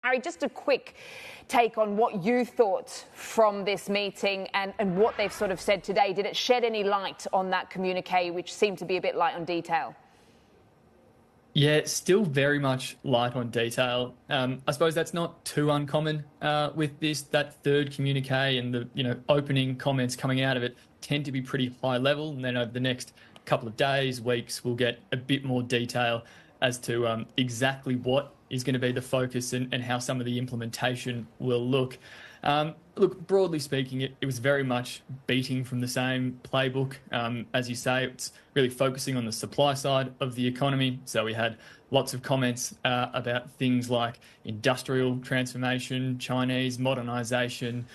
Harry, just a quick take on what you thought from this meeting and what they've sort of said today. Did it shed any light on that communique, which seemed to be a bit light on detail? Yeah, it's still very much light on detail. I suppose that's not too uncommon with this. That third communique and the opening comments coming out of it tend to be pretty high level, and then over the next couple of days, weeks, we'll get a bit more detail as to exactly what is going to be the focus and how some of the implementation will look. Look, broadly speaking, it was very much beating from the same playbook. As you say, it's really focusing on the supply side of the economy. So we had lots of comments about things like industrial transformation, Chinese modernisation.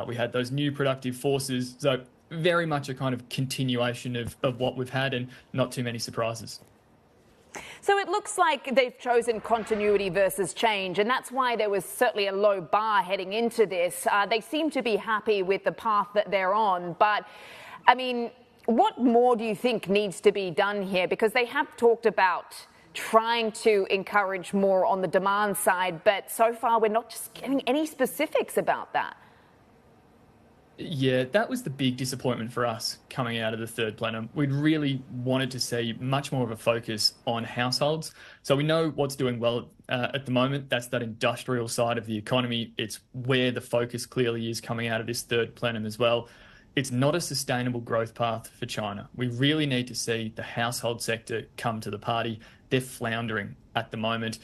We had those new productive forces. So very much a kind of continuation of what we've had and not too many surprises. So it looks like they've chosen continuity versus change, and that's why there was certainly a low bar heading into this. They seem to be happy with the path that they're on. But, I mean, what more do you think needs to be done here? Because they have talked about trying to encourage more on the demand side, but so far we're not just getting any specifics about that. Yeah, that was the big disappointment for us coming out of the third plenum. We'd really wanted to see much more of a focus on households. So we know what's doing well at the moment. That's that industrial side of the economy. It's where the focus clearly is coming out of this third plenum as well. It's not a sustainable growth path for China. We really need to see the household sector come to the party. They're floundering at the moment.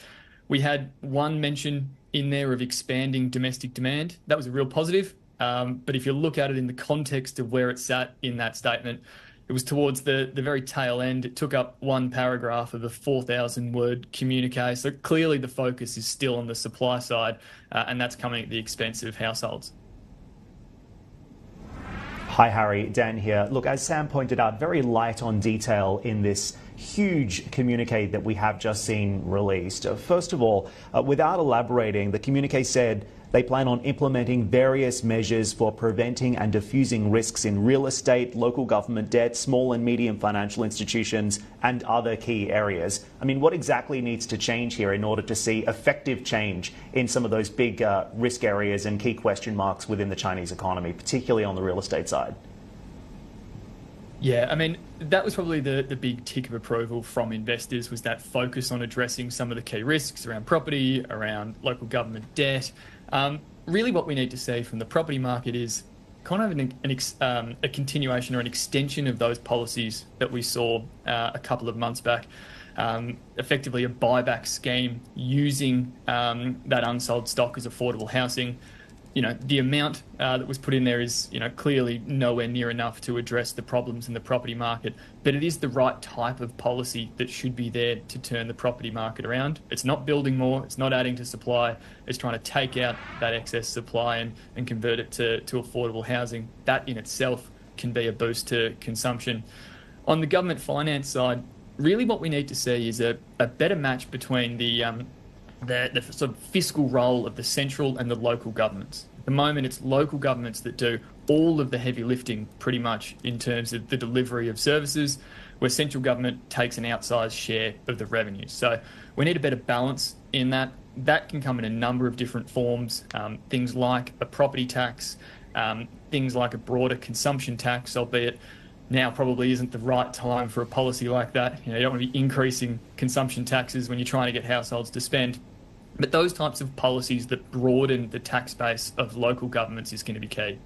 We had one mention in there of expanding domestic demand. That was a real positive. But if you look at it in the context of where it sat in that statement, it was towards the very tail end. It took up one paragraph of a 4,000-word communique. So clearly the focus is still on the supply side, and that's coming at the expense of households. Hi, Harry. Dan here. Look, as Sam pointed out, very light on detail in this huge communique that we have just seen released. First of all, without elaborating, the communique said they plan on implementing various measures for preventing and diffusing risks in real estate, local government debt, small and medium financial institutions, and other key areas. I mean, what exactly needs to change here in order to see effective change in some of those big risk areas and key question marks within the Chinese economy, particularly on the real estate side? Yeah, I mean, that was probably the big tick of approval from investors, was that focus on addressing some of the key risks around property, around local government debt. Really what we need to see from the property market is kind of a continuation or an extension of those policies that we saw a couple of months back. Effectively a buyback scheme using that unsold stock as affordable housing. The amount that was put in there is, clearly nowhere near enough to address the problems in the property market, but it is the right type of policy that should be there to turn the property market around. It's not building more, it's not adding to supply, it's trying to take out that excess supply and convert it to affordable housing. That in itself can be a boost to consumption. On the government finance side, really what we need to see is a better match between the sort of fiscal role of the central and the local governments. At the moment, it's local governments that do all of the heavy lifting pretty much in terms of the delivery of services, where central government takes an outsized share of the revenues. So we need a better balance in that. That can come in a number of different forms, things like a property tax, things like a broader consumption tax, albeit now probably isn't the right time for a policy like that. You don't want to be increasing consumption taxes when you're trying to get households to spend. But those types of policies that broaden the tax base of local governments is going to be key.